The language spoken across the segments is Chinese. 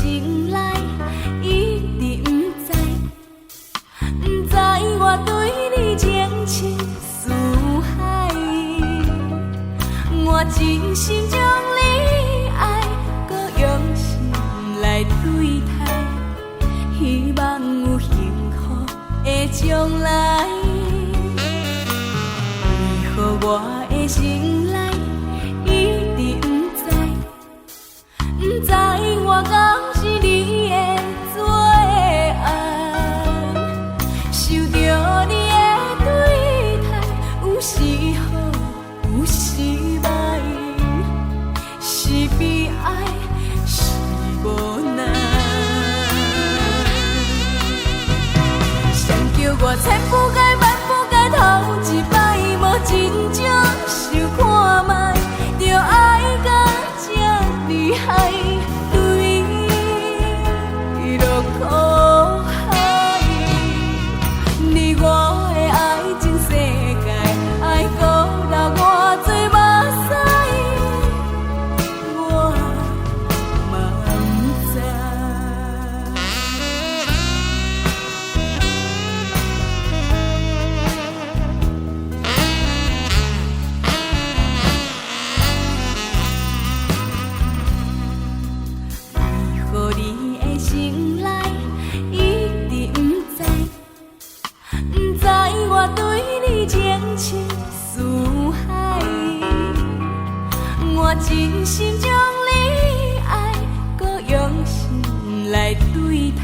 心内一直不知，不知我对你情深似海，我真心将你爱，搁用心来对待，希望有幸福的将来。为何我的心内一直不知，不知我敢是你的最爱，受着你的对待，有时好，有时歹，是悲哀，是无奈。谁叫我千不该万不该头一摆，无真正想看卖，着爱到这厉害，对落苦海。你我的爱情世界，爱搁留偌多目屎，我嘛不知。为何你的心内一直不知，不知我对你情深似海，我真心将你爱，搁用心来对待，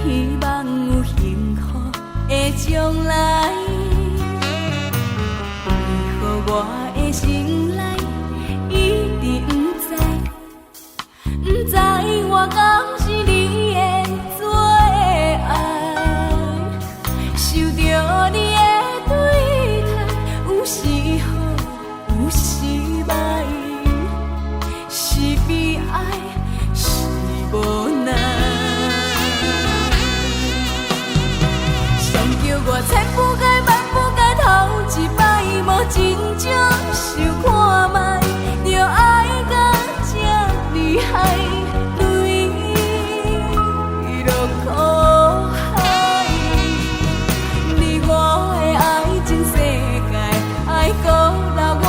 希望有幸福的将来。为何我的心内一直不知，不知我敢是你的最爱，受着你的对待，有时好，有时歹，是悲哀，是无奈。谁叫我千不该万不该头一摆，无真正想看卖，着爱到这厉害，对落苦海。你我的爱情世界，爱搁留我